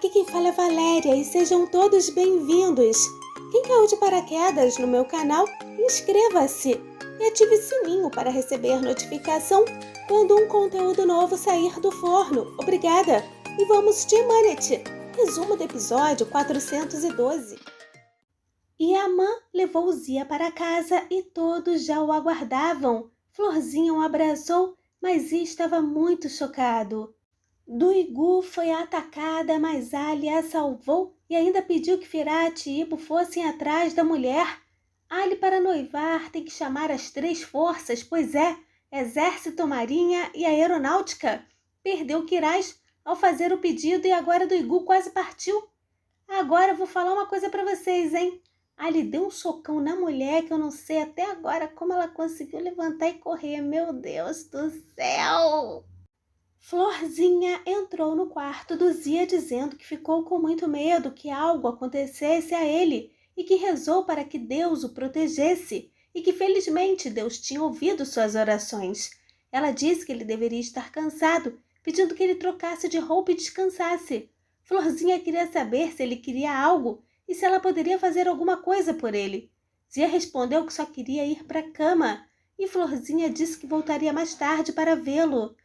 Aqui quem fala é Valéria e sejam todos bem-vindos. Quem caiu de paraquedas no meu canal, inscreva-se e ative o sininho para receber notificação quando um conteúdo novo sair do forno. Obrigada! E vamos de Humanity, resumo do episódio 412. Yamã levou Zia para casa e todos já o aguardavam. Florzinha o abraçou, mas Zia estava muito chocado. Duigu foi atacada, mas Ali a salvou e ainda pediu que Firat e Ibo fossem atrás da mulher. Ali, para noivar, tem que chamar as 3 forças, pois é, Exército, Marinha e Aeronáutica. Perdeu Quiraz ao fazer o pedido e agora Duigu quase partiu. Agora eu vou falar uma coisa para vocês, hein? Ali deu um socão na mulher que eu não sei até agora como ela conseguiu levantar e correr. Meu Deus do céu! Florzinha entrou no quarto do Zia dizendo que ficou com muito medo que algo acontecesse a ele e que rezou para que Deus o protegesse e que felizmente Deus tinha ouvido suas orações. Ela disse que ele deveria estar cansado, pedindo que ele trocasse de roupa e descansasse. Florzinha queria saber se ele queria algo e se ela poderia fazer alguma coisa por ele. Zia respondeu que só queria ir para a cama e Florzinha disse que voltaria mais tarde para vê-lo.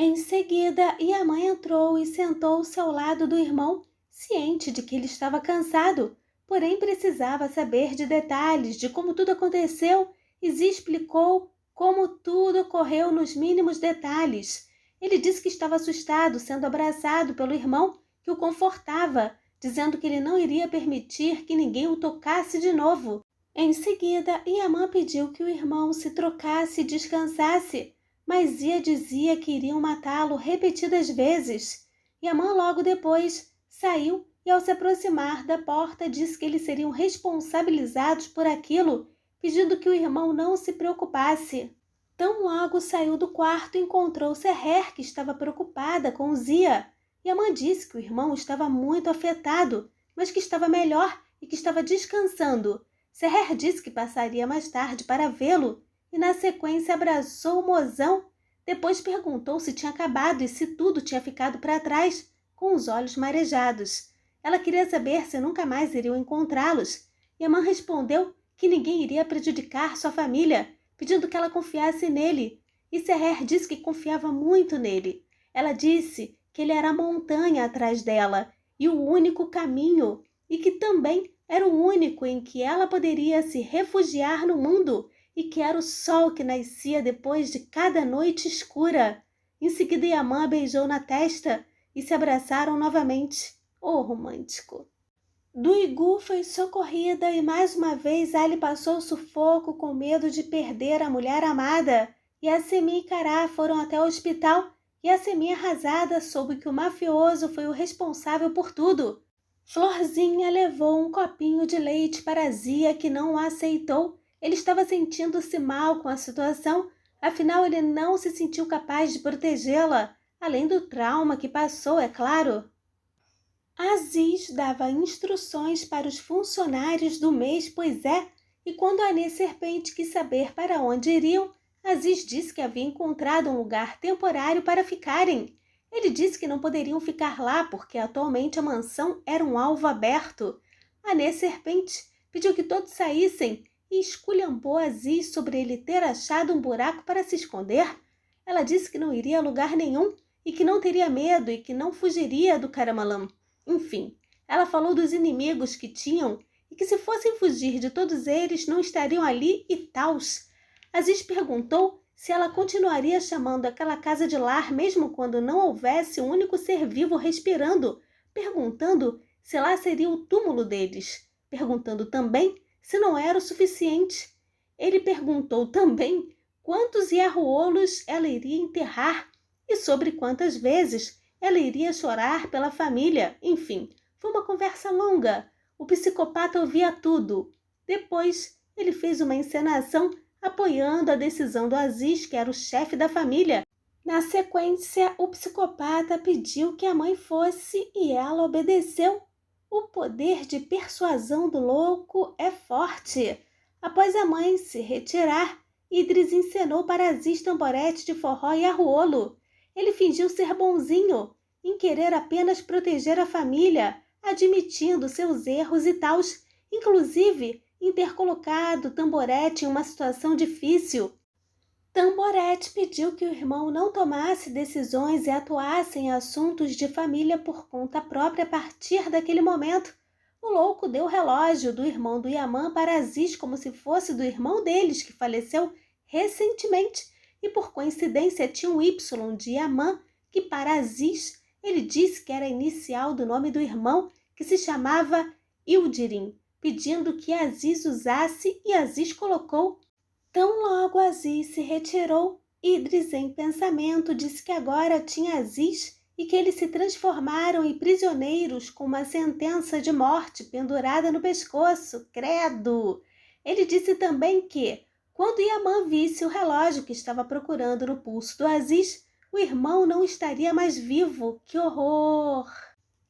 Em seguida, Yamã entrou e sentou-se ao lado do irmão, ciente de que ele estava cansado, porém precisava saber de detalhes de como tudo aconteceu e Zia explicou como tudo ocorreu nos mínimos detalhes. Ele disse que estava assustado, sendo abraçado pelo irmão, que o confortava, dizendo que ele não iria permitir que ninguém o tocasse de novo. Em seguida, Yamã pediu que o irmão se trocasse e descansasse, mas Zia dizia que iriam matá-lo repetidas vezes. Yamã logo depois saiu e, ao se aproximar da porta, disse que eles seriam responsabilizados por aquilo, pedindo que o irmão não se preocupasse. Tão logo saiu do quarto, encontrou Seher, que estava preocupada com Zia. Yamã disse que o irmão estava muito afetado, mas que estava melhor e que estava descansando. Seher disse que passaria mais tarde para vê-lo e na sequência abraçou o mozão. Depois perguntou se tinha acabado e se tudo tinha ficado para trás, com os olhos marejados. Ela queria saber se nunca mais iriam encontrá-los. Yamã respondeu que ninguém iria prejudicar sua família, pedindo que ela confiasse nele. E Seher disse que confiava muito nele. Ela disse que ele era a montanha atrás dela e o único caminho, e que também era o único em que ela poderia se refugiar no mundo, e que era o sol que nascia depois de cada noite escura. Em seguida, Yamã beijou na testa e se abraçaram novamente. Oh, romântico! Duigu foi socorrida e mais uma vez Ali passou sufoco com medo de perder a mulher amada. Yasemin e Cará foram até o hospital e Yasemin, arrasada, soube que o mafioso foi o responsável por tudo. Florzinha levou um copinho de leite para Zia, que não o aceitou. Ele estava sentindo-se mal com a situação, afinal ele não se sentiu capaz de protegê-la, além do trauma que passou, é claro. Aziz dava instruções para os funcionários do mês, pois é, e quando a Anê Serpente quis saber para onde iriam, Aziz disse que havia encontrado um lugar temporário para ficarem. Ele disse que não poderiam ficar lá porque atualmente a mansão era um alvo aberto. A Anê Serpente pediu que todos saíssem e esculhambou Aziz sobre ele ter achado um buraco para se esconder. Ela disse que não iria a lugar nenhum e que não teria medo e que não fugiria do Caramalã. Enfim, ela falou dos inimigos que tinham e que se fossem fugir de todos eles não estariam ali e tals. Aziz perguntou se ela continuaria chamando aquela casa de lar mesmo quando não houvesse um único ser vivo respirando, perguntando se lá seria o túmulo deles, perguntando também se não era o suficiente. Ele perguntou também quantos Yarruolos ela iria enterrar e sobre quantas vezes ela iria chorar pela família. Enfim, foi uma conversa longa. O psicopata ouvia tudo. Depois, ele fez uma encenação apoiando a decisão do Aziz, que era o chefe da família. Na sequência, o psicopata pediu que a mãe fosse e ela obedeceu. O poder de persuasão do louco é forte. Após a mãe se retirar, Idris encenou para Aziz tamborete de forró e arruolo. Ele fingiu ser bonzinho em querer apenas proteger a família, admitindo seus erros e tals, inclusive em ter colocado Tamborete em uma situação difícil. Tamborete pediu que o irmão não tomasse decisões e atuasse em assuntos de família por conta própria a partir daquele momento. O louco deu o relógio do irmão do Yaman para Aziz como se fosse do irmão deles, que faleceu recentemente, e por coincidência tinha um Y de Yaman, que para Aziz ele disse que era a inicial do nome do irmão, que se chamava Ildirim, pedindo que Aziz usasse, e Aziz colocou. Tão logo Aziz se retirou, Idris, em pensamento, disse que agora tinha Aziz e que eles se transformaram em prisioneiros com uma sentença de morte pendurada no pescoço. Credo! Ele disse também que, quando Yaman visse o relógio que estava procurando no pulso do Aziz, o irmão não estaria mais vivo. Que horror!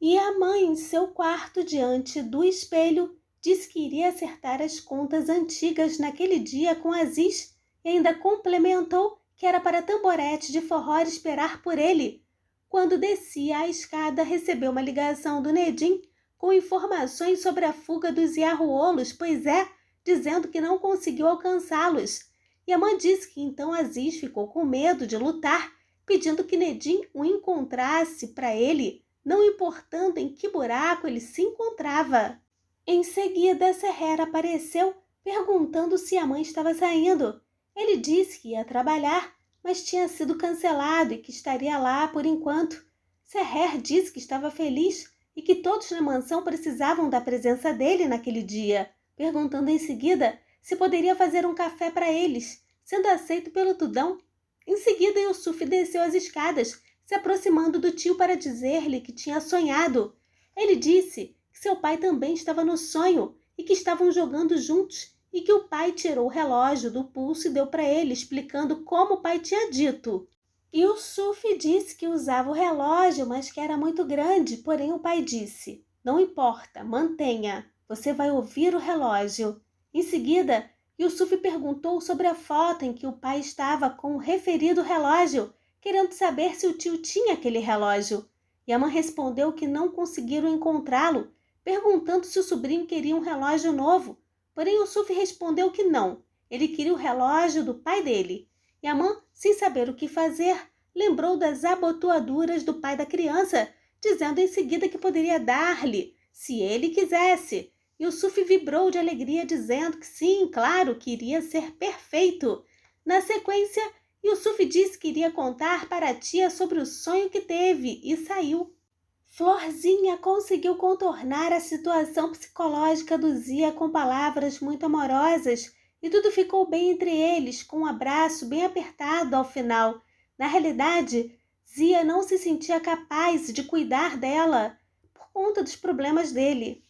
Yaman, em seu quarto diante do espelho, disse que iria acertar as contas antigas naquele dia com Aziz e ainda complementou que era para Tamborete de Forró esperar por ele. Quando descia a escada, recebeu uma ligação do Nedim com informações sobre a fuga dos Yarruolos, pois dizendo que não conseguiu alcançá-los. Yaman disse que então Aziz ficou com medo de lutar, pedindo que Nedim o encontrasse para ele, não importando em que buraco ele se encontrava. Em seguida, Seher apareceu, perguntando se a mãe estava saindo. Ele disse que ia trabalhar, mas tinha sido cancelado e que estaria lá por enquanto. Seher disse que estava feliz e que todos na mansão precisavam da presença dele naquele dia, perguntando em seguida se poderia fazer um café para eles, sendo aceito pelo Tudão. Em seguida, Yusuf desceu as escadas, se aproximando do tio para dizer-lhe que tinha sonhado. Ele disse que seu pai também estava no sonho e que estavam jogando juntos e que o pai tirou o relógio do pulso e deu para ele, explicando como o pai tinha dito. Yusuf disse que usava o relógio, mas que era muito grande, porém o pai disse: "Não importa, mantenha, você vai ouvir o relógio." Em seguida, Yusuf perguntou sobre a foto em que o pai estava com o referido relógio, querendo saber se o tio tinha aquele relógio. Yaman respondeu que não conseguiram encontrá-lo, perguntando se o sobrinho queria um relógio novo. Porém, Yusuf respondeu que não, ele queria o relógio do pai dele. Yaman, sem saber o que fazer, lembrou das abotoaduras do pai da criança, dizendo em seguida que poderia dar-lhe, se ele quisesse. Yusuf vibrou de alegria, dizendo que sim, claro, que iria ser perfeito. Na sequência, Yusuf disse que iria contar para a tia sobre o sonho que teve e saiu. Florzinha conseguiu contornar a situação psicológica do Zia com palavras muito amorosas e tudo ficou bem entre eles, com um abraço bem apertado ao final. Na realidade, Zia não se sentia capaz de cuidar dela por conta dos problemas dele.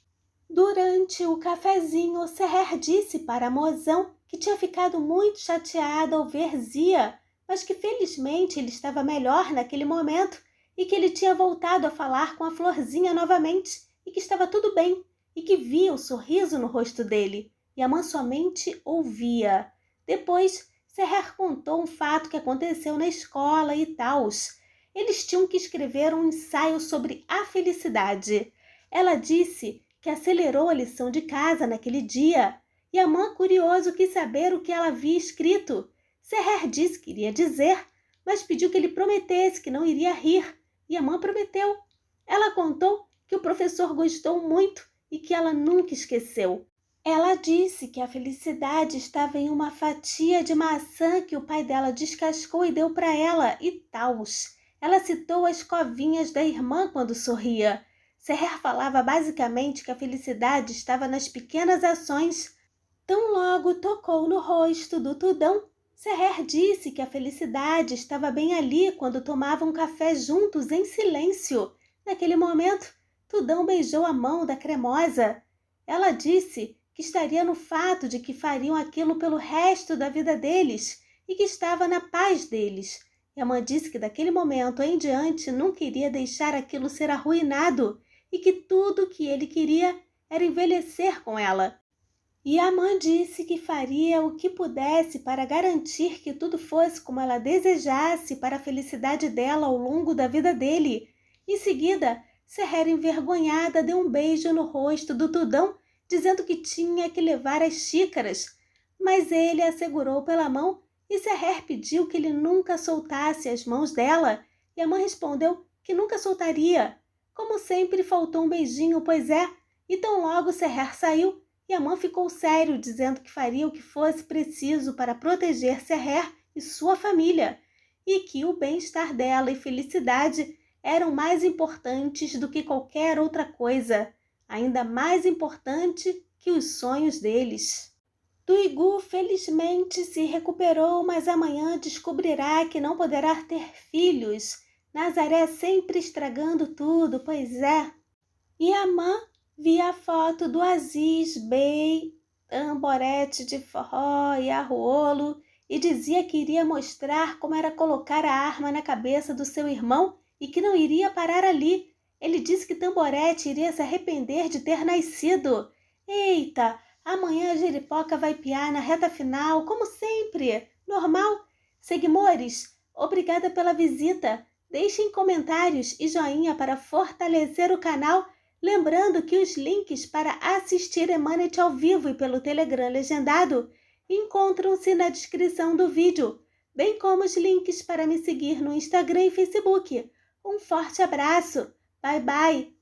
Durante o cafezinho, Seher disse para Mozão que tinha ficado muito chateado ao ver Zia, mas que felizmente ele estava melhor naquele momento e que ele tinha voltado a falar com a Florzinha novamente e que estava tudo bem e que via o sorriso no rosto dele. E a mãe somente ouvia. Depois, Seher contou um fato que aconteceu na escola e tals. Eles tinham que escrever um ensaio sobre a felicidade. Ela disse que acelerou a lição de casa naquele dia, e a mãe, curioso, quis saber o que ela havia escrito. Seher disse que iria dizer, mas pediu que ele prometesse que não iria rir, e a mãe prometeu. Ela contou que o professor gostou muito e que ela nunca esqueceu. Ela disse que a felicidade estava em uma fatia de maçã que o pai dela descascou e deu para ela, e tals. Ela citou as covinhas da irmã quando sorria. Seher falava basicamente que a felicidade estava nas pequenas ações. Tão logo tocou no rosto do Tudão, Seher disse que a felicidade estava bem ali quando tomavam café juntos em silêncio. Naquele momento, Tudão beijou a mão da cremosa. Ela disse que estaria no fato de que fariam aquilo pelo resto da vida deles e que estava na paz deles. Yaman disse que daquele momento em diante não queria deixar aquilo ser arruinado e que tudo o que ele queria era envelhecer com ela. Yaman disse que faria o que pudesse para garantir que tudo fosse como ela desejasse para a felicidade dela ao longo da vida dele. Em seguida, Serrer, envergonhada, deu um beijo no rosto do Tudão, dizendo que tinha que levar as xícaras. Mas ele a segurou pela mão e Serrer pediu que ele nunca soltasse as mãos dela, e a mãe respondeu que nunca soltaria. Como sempre, faltou um beijinho, pois é, e tão logo Serrer saiu, e a mãe ficou sério, dizendo que faria o que fosse preciso para proteger Serrer e sua família, e que o bem-estar dela e felicidade eram mais importantes do que qualquer outra coisa, ainda mais importante que os sonhos deles. Tuigu felizmente se recuperou, mas amanhã descobrirá que não poderá ter filhos. Nazaré sempre estragando tudo, pois é. E a mãe via a foto do Aziz Bey, tamborete de forró e arruolo, e dizia que iria mostrar como era colocar a arma na cabeça do seu irmão e que não iria parar ali. Ele disse que Tamborete iria se arrepender de ter nascido. Eita, amanhã a Jeripoca vai piar na reta final, como sempre. Normal? Seguimores, obrigada pela visita. Deixem comentários e joinha para fortalecer o canal. Lembrando que os links para assistir Emanet ao vivo e pelo Telegram legendado encontram-se na descrição do vídeo, bem como os links para me seguir no Instagram e Facebook. Um forte abraço. Bye, bye.